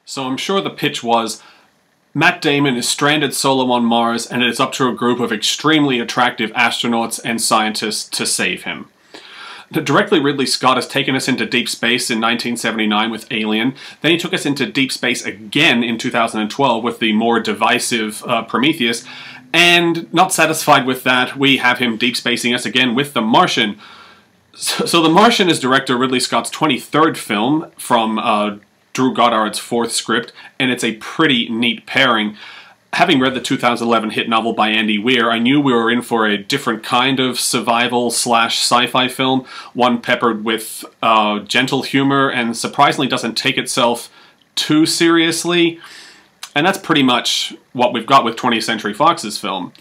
So I'm sure the pitch was, Matt Damon is stranded solo on Mars, and it is up to a group of extremely attractive astronauts and scientists to save him. Directly, Ridley Scott has taken us into deep space in 1979 with Alien. Then he took us into deep space again in 2012 with the more divisive Prometheus. And not satisfied with that, we have him deep spacing us again with The Martian. So The Martian is director Ridley Scott's 23rd film from Drew Goddard's 4th script, and it's a pretty neat pairing. Having read the 2011 hit novel by Andy Weir, I knew we were in for a different kind of survival/sci-fi film, one peppered with gentle humor and surprisingly doesn't take itself too seriously. And that's pretty much what we've got with 20th Century Fox's film.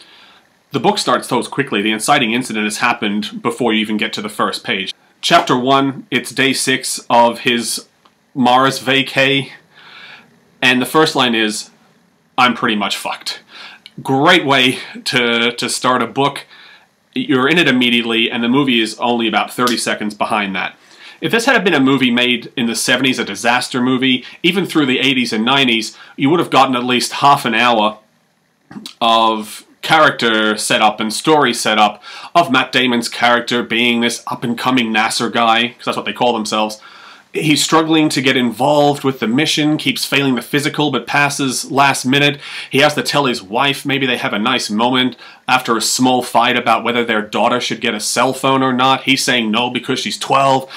The book starts told quickly. The inciting incident has happened before you even get to the first page. Chapter 1, it's day 6 of his Mars vacay, and the first line is, "I'm pretty much fucked." Great way to start a book. You're in it immediately, and the movie is only about 30 seconds behind that. If this had been a movie made in the 70s, a disaster movie, even through the 80s and 90s, you would have gotten at least half an hour of character setup and story setup of Matt Damon's character being this up-and-coming NASA guy, because that's what they call themselves. He's struggling to get involved with the mission, keeps failing the physical, but passes last minute. He has to tell his wife, maybe they have a nice moment after a small fight about whether their daughter should get a cell phone or not. He's saying no because she's 12.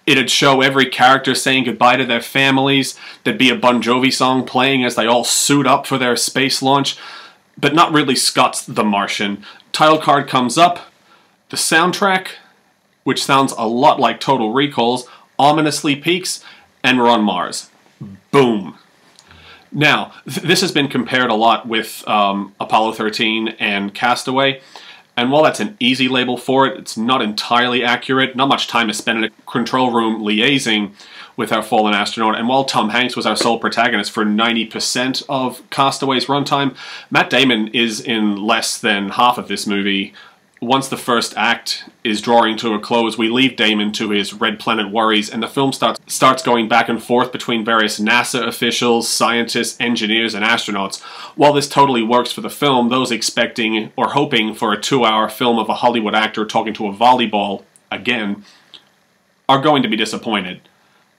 It'd show every character saying goodbye to their families. There'd be a Bon Jovi song playing as they all suit up for their space launch. But not Ridley Scott's The Martian. Title card comes up. The soundtrack, which sounds a lot like Total Recall's, ominously peaks, and we're on Mars. Boom. Now, this has been compared a lot with Apollo 13 and Castaway, and while that's an easy label for it, it's not entirely accurate. Not much time is spent in a control room liaising with our fallen astronaut, and while Tom Hanks was our sole protagonist for 90% of Castaway's runtime, Matt Damon is in less than half of this movie. Once the first act is drawing to a close, we leave Damon to his Red Planet worries, and the film starts going back and forth between various NASA officials, scientists, engineers, and astronauts. While this totally works for the film, those expecting or hoping for a 2-hour film of a Hollywood actor talking to a volleyball, again, are going to be disappointed.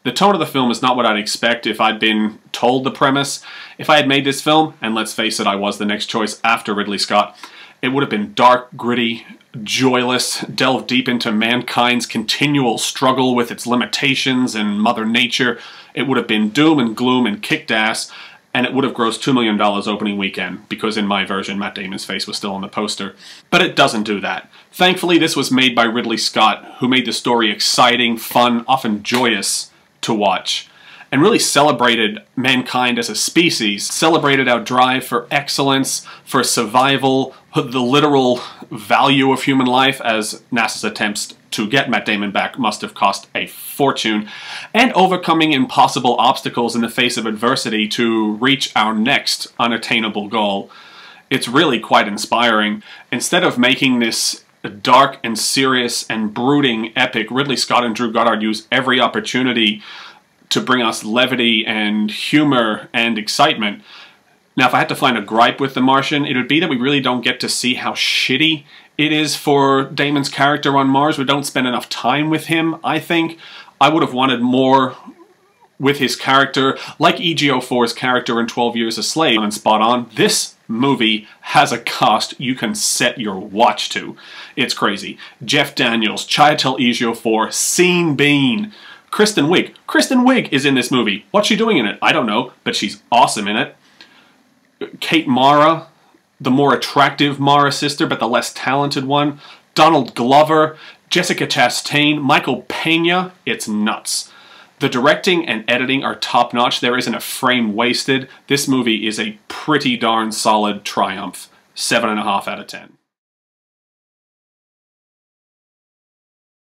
The tone of the film is not what I'd expect if I'd been told the premise. If I had made this film, and let's face it, I was the next choice after Ridley Scott, it would have been dark, gritty, joyless, delve deep into mankind's continual struggle with its limitations and Mother Nature. It would have been doom and gloom and kicked ass, and it would have grossed $2 million opening weekend, because in my version, Matt Damon's face was still on the poster. But it doesn't do that. Thankfully, this was made by Ridley Scott, who made the story exciting, fun, often joyous to watch, and really celebrated mankind as a species, celebrated our drive for excellence, for survival, the literal value of human life, as NASA's attempts to get Matt Damon back must have cost a fortune, and overcoming impossible obstacles in the face of adversity to reach our next unattainable goal. It's really quite inspiring. Instead of making this dark and serious and brooding epic, Ridley Scott and Drew Goddard use every opportunity to bring us levity and humor and excitement. Now, if I had to find a gripe with The Martian, it would be that we really don't get to see how shitty it is for Damon's character on Mars. We don't spend enough time with him, I think. I would have wanted more with his character, like EGO4's character in 12 Years a Slave. And spot on, this movie has a cast you can set your watch to. It's crazy. Jeff Daniels, Chiwetel Ejiofor, Sean Bean, Kristen Wiig. Kristen Wiig is in this movie. What's she doing in it? I don't know, but she's awesome in it. Kate Mara, the more attractive Mara sister, but the less talented one. Donald Glover, Jessica Chastain, Michael Pena. It's nuts. The directing and editing are top-notch. There isn't a frame wasted. This movie is a pretty darn solid triumph. 7.5 out of 10.